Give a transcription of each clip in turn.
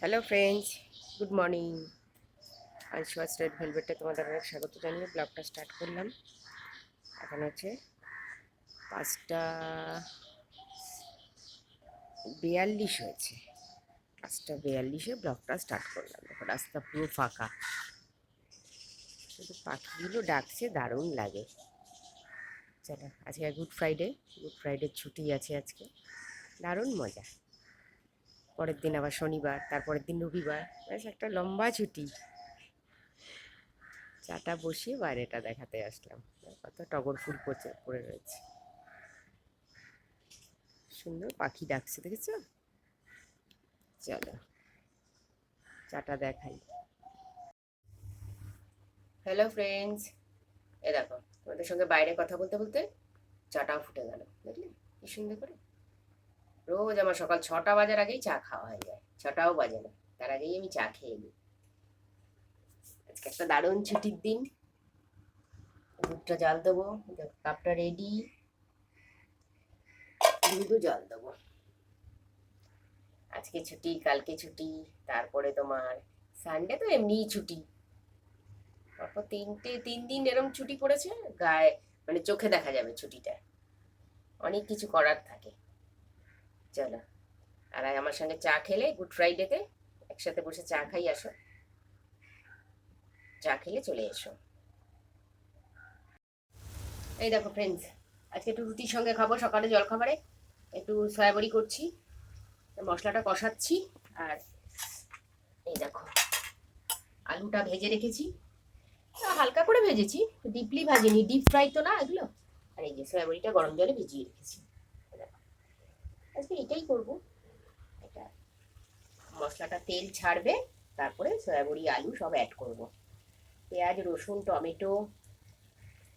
Hello friends, good morning. আনশোয়াস red ভেলভেটে তোমাদের অনেক স্বাগত জানিয়ে ব্লগটা স্টার্ট করলাম। এখন হচ্ছে 5:42 হয়েছে। 5:42-এ ব্লগটা স্টার্ট করলাম। দেখো রাস্তা পুরো ফাঁকা, শুধু পাখিগুলো ডাকছে, দারুণ লাগে। চলো, আজকে গুড ফ্রাইডে ছুটি আছে আজকে, দারুণ মজা। পরের দিন আবার শনিবার, তারপরের দিন রবিবার, ব্যাস একটা লম্বা ছুটি। চাটা বসিয়ে বাইরেটা দেখাতে আসলাম, কত টগর ফুল পড়ে রয়েছে, সুন্দর পাখি ডাকছে, দেখেছো? চলো চাটা দেখাই। হ্যালো ফ্রেন্ডস, এ দেখো তোমাদের সঙ্গে বাইরে কথা বলতে বলতে চাটাও ফুটে গেল, দেখলে কি সুন্দর করে। রোজ আমার সকাল 6টা বাজার আগেই চা খাওয়া হয়ে যায়, 6টাও বাজে না, তার আগেই আমি চা খেয়ে নিই। আজকে একটা দারুণ ছুটির দিন। দুধটা জাল দেবো, কাপটা রেডি, দুধও জাল দেবো। আজকে ছুটি, কালকে ছুটি, তারপরে তোমার সানডে তো এমনিই ছুটি। তারপর 3 দিন এরম ছুটি পড়েছে, গায়ে মানে চোখে দেখা যাবে ছুটিটা। অনেক কিছু করার থাকে। চলো, আর আমার সঙ্গে চা খেলে গুড ফ্রাইডেতে একসাথে বসে চা খাই, আসো চা খেলে চলে এসো। এই দেখো ফ্রেন্ডস, আজকে একটু রুটির সঙ্গে খাবো, সকালে জলখাবারে একটু সয়াবড়ি করছি, মশলাটা কষাচ্ছি। আর এই দেখো আলুটা ভেজে রেখেছি, হালকা করে ভেজেছি, ডিপলি ভাজিনি, ডিপ ফ্রাই তো না এগুলো। আর এই যে সয়াবড়িটা গরম জলে ভিজিয়ে রেখেছি। আজকে এটাই করবো। এটা মশলাটা তেল ছাড়বে, তারপরে সয়াবড়ি আলু সব অ্যাড করব, পেঁয়াজ রসুন টমেটো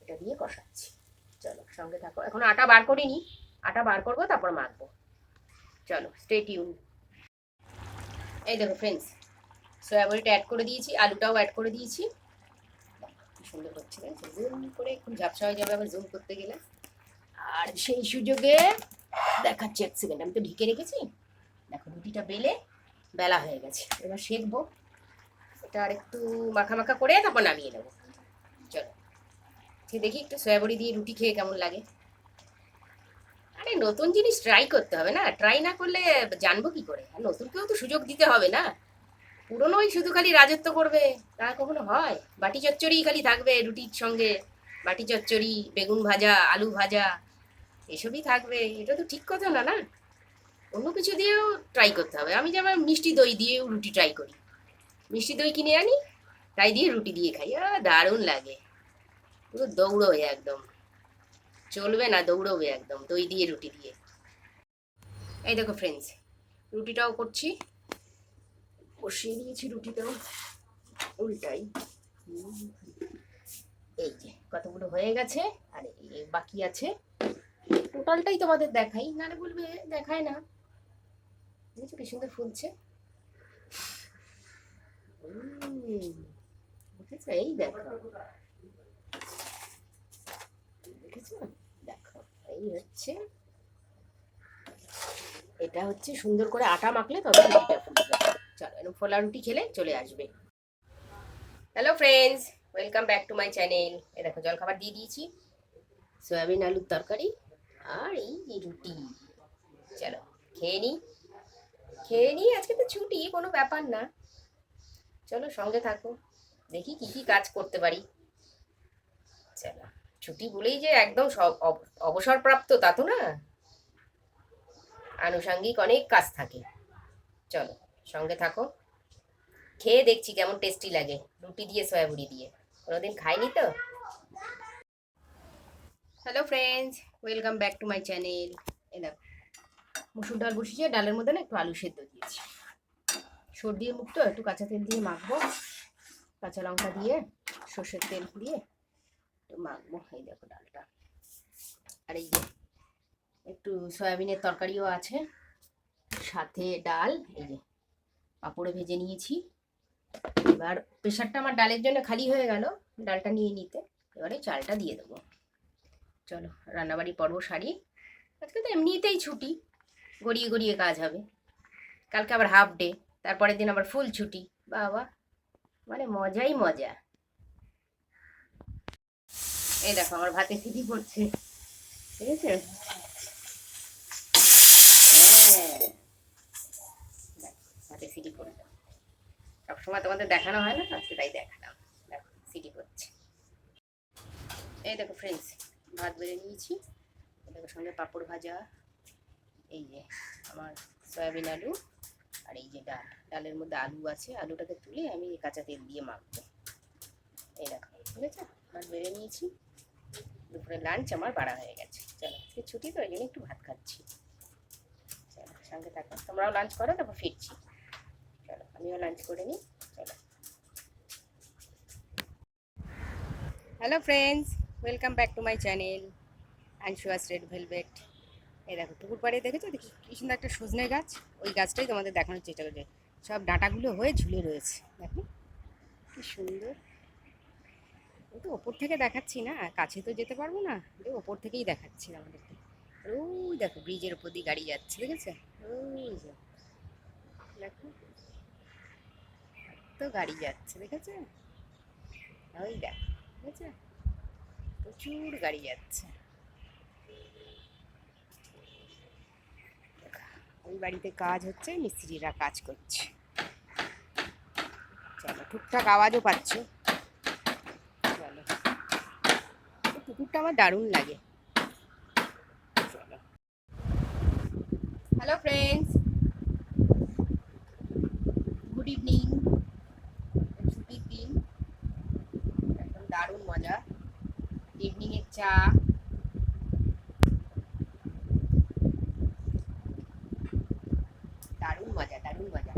এটা দিয়ে কষাচ্ছি। চলো সঙ্গে থাকো, এখন আটা বার করিনি, আটা বার করবো তারপর মাখবো। চলো স্টে টিউন। এই দেখো ফ্রেন্ডস, সয়াবড়িটা অ্যাড করে দিয়েছি, আলুটাও অ্যাড করে দিয়েছি। কি সুন্দর হচ্ছে, জুম করে একটু ঝাপসা হয়ে যাবে আবার জুম করতে গেলে। আর সেই সুযোগে দেখাচ্ছি, এক সেকেন্ড, আমি তো ঢেকে রেখেছি। দেখো রুটিটা বেলা হয়ে গেছে, এবার সেঁকবো। এটা আর একটু মাখা মাখা করে তারপর নামিয়ে নেবো। চলো দেখি একটু সয়াবড়ি দিয়ে রুটি খেয়ে কেমন লাগে। আরে নতুন জিনিস ট্রাই করতে হবে না, ট্রাই না করলে জানবো কি করে? আর নতুন কেউ তো সুযোগ দিতে হবে না। পুরনোই শুধু খালি রাজত্ব করবে, তা কখনো হয়? বাটি চচ্চড়ি খালি থাকবে রুটির সঙ্গে, বাটি চচ্চড়ি, বেগুন ভাজা, আলু ভাজা, এসবই থাকবে, এটা তো ঠিক কথা না, না? অন্য কিছু দিয়েও ট্রাই করতে হবে। আমি যেমন মিষ্টি দই দিয়েও রুটি ট্রাই করি, মিষ্টি দই কিনে আনি, তাই দিয়ে রুটি দিয়ে খাই, দারুণ লাগে। পুরো দৌড়োবে একদম, চলবে না, দৌড়বে একদম দই দিয়ে রুটি দিয়ে। এই দেখো ফ্রেন্ডস, রুটিটাও করছি, বসিয়ে দিয়েছি রুটিটাও, উল্টাই। এই যে কতগুলো হয়ে গেছে, আর এই বাকি আছে। টোটালটাই তোমাদের দেখাই, নাহলে বলবে দেখায় না। দেখছো কি সুন্দর ফুলছে। বুঝেছো? এই দেখো, দেখেছো? দেখো এই হচ্ছে, এটা হচ্ছে সুন্দর করে আটা মাখলে তবে রুটিটা ফুলবে। চলো এরকম ফোলা রুটি খেলে চলে আসবে। Hello friends, welcome back to my channel. এ দেখো জলখাবার দিয়ে দিয়েছি, সয়াবিন আলুর তরকারি আর এই যে রুটি। চলো খেয়ে নিই, খেয়ে নিই, আজকে তো ছুটি, কোনো ব্যাপার না। চলো সঙ্গে থাকো, দেখি কি কি কাজ করতে পারি। চলো, ছুটি বলেই যে একদম সব অবসরপ্রাপ্ত তা তো না, আনুষঙ্গিক অনেক কাজ থাকে। চলো সঙ্গে থাকো, খেয়ে দেখছি কেমন টেস্টি লাগে রুটি দিয়ে সয়াবড়ি দিয়ে, কোনোদিন খাইনি তো। Hello friends, welcome back to my channel. এ দেখো মুসুর ডাল বসিয়েছে, ডালের মধ্যে না একটু আলু সেদ্ধ দিয়েছি, সর্দির মুখ তো একটু কাঁচা তেল দিয়ে মাখবো, কাঁচা লঙ্কা দিয়ে সর্ষের তেল দিয়ে একটু মাখবো। এই দেখো ডালটা, আর এই যে একটু সয়াবিনের তরকারিও আছে, সাথে ডাল, এই যে পাঁপড়ে ভেজে নিয়েছি। এবার প্রেশারটা আমার ডালের জন্য খালি হয়ে গেল, ডালটা নিয়ে নিতে, এবারে চালটা দিয়ে দেবো। চলো রান্নাবাড়ি পর্ব সারি, আজকে তো এমনিতেই ছুটি, গড়িয়ে গড়িয়ে কাজ হবে, কালকে আবার হাফ ডে। তারপরের দিন আবার ফুল ছুটি। বাবা, মানে মজাই মজা। এই দেখো আমার ভাতে সিটি পড়ছে, ঠিক আছে? হ্যাঁ, ভাতে সিটি পড়লো। সবসময় তোমাদের দেখানো হয় না, আজকে তাই দেখালাম। দেখো সিটি পড়ছে। এই দেখো ফ্রেন্ডস, ভাত বেড়ে নিয়েছি। দেখো সঙ্গে পাঁপড় ভাজা, এই যে আমার সয়াবিন আলু, আর এই যে ডাল। ডালের মধ্যে আলু আছে, আলুটাকে তুলে আমি কাঁচা তেল দিয়ে মাখবো। এই দেখো, ঠিক আছে? ভাত বেড়ে নিয়েছি। দুপুরে লাঞ্চ আমার বাড়া হয়ে গেছে। চলো, আজকে ছুটি তো, ওই জন্য একটু ভাত খাচ্ছি। চলো সঙ্গে থাকো, তোমরাও লাঞ্চ করো, তারপর ফিরছি। চলো আমিও লাঞ্চ করে নিই। চলো। Hello friends, welcome back to my channel আনশুয়াস রেড ভেলভেট। এই দেখো পুকুর পাড়ে দেখেছো কি সুন্দর একটা সজনে গাছ। ওই গাছটাই তোমাদের দেখানোর চেষ্টা করছে। সব ডাঁটাগুলো হয়ে ঝুলে রয়েছে, দেখো কি সুন্দর। তো ওপর থেকে দেখাচ্ছি না, কাছে তো যেতে পারবো না, ওপর থেকেই দেখাচ্ছি আমাদেরকে। ওই দেখো ব্রিজের উপর দিয়ে গাড়ি যাচ্ছে, দেখেছো? ওই যে দেখো, তো গাড়ি যাচ্ছে, দেখেছো? ওই দেখো, দেখেছো? প্রচুর গাড়ি যাচ্ছে। ওই বাড়িতে কাজ হচ্ছে, মিস্ত্রিরা কাজ করছে। চলো, টুকটাক আওয়াজও পাচ্ছ। চলো, পুকুরটা আমার দারুণ লাগে। চলো। Hello friends, good evening. ছুটির দিন, একদম দারুণ মজা। ইভিনিং এর চা, দারুণ মজা, দারুণ মজা।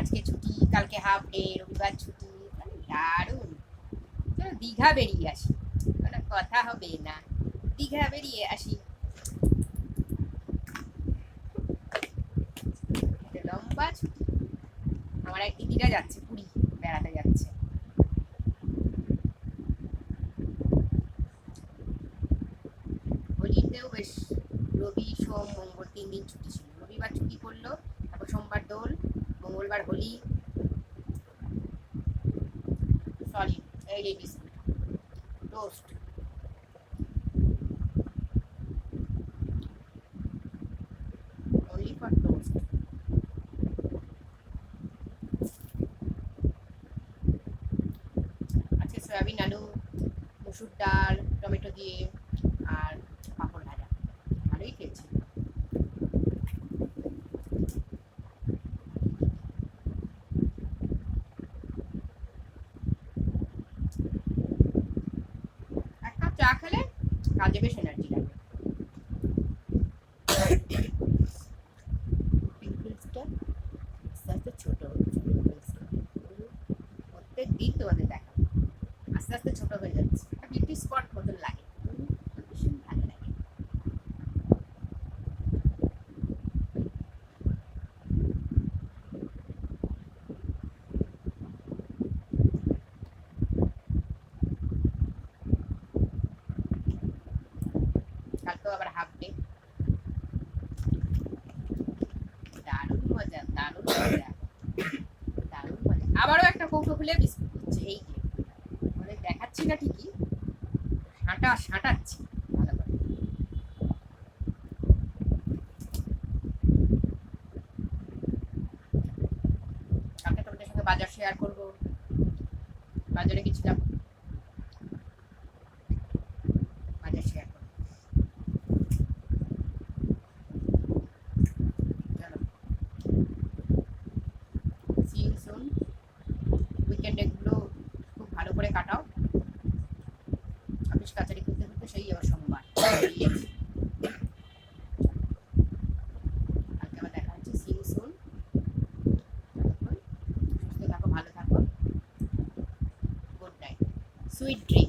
আজকে ছুটি, কালকে হাফ ডে, রবিবার ছুটি, মানে দারুণ। চলো দীঘা বেরিয়ে আসি, কোনো কথা হবে না। দীঘা বেরিয়ে আসি। লম্বা ছুটি। আমার এক দিদিরা যাচ্ছে পুরী, বেড়াতে যাচ্ছে। হোলিতেও বেশ রবি সোম মঙ্গল 3 দিন ছুটি ছিল। রবিবার ছুটি করলো, তারপর সোমবার দোল, মঙ্গলবার হোলি। সরি, এই biscuit toast. only for toast. আজকে সয়াবিন আলু, মসুর ডাল, টমেটো দিয়ে, আর পাঁপড় ভাজা। ভালোই খেয়েছি। এক কাপ চা খেলে কাজে বেশ এনার্জি লাগে। পিম্পলসটা আস্তে আস্তে ছোট হচ্ছে। প্রত্যেক দিন তোমাদের দেখাবো, আস্তে আস্তে ছোট হয়ে যাচ্ছে। একটা বিউটি স্পট মতন লাগে, ভীষণ ভালো লাগে। কালকেও আবার হাফ ডে। দারুণ মজা, দারুণ মজা, দারুণ মজা। আবারও একটা কৌটো খুলে বিস্কুট দিচ্ছে। এই যে মানে দেখাচ্ছি না ঠিকই, সাঁটাচ্ছি ভালো করে। কালকে তোমাদের সঙ্গে বাজার শেয়ার করবো। বাজারে গেছিলাম, বাজার শেয়ার করবো। চলো, সি ইউ সুন। উইকেন্ডে গুলো খুব ভালো করে কাটাও। অফিস কাছারি করতে করতে সেই আবার সোমবার। কালকে আবার দেখা হচ্ছে। See you soon. সুস্থ থাকো, ভালো থাকো। Good night, sweet dream.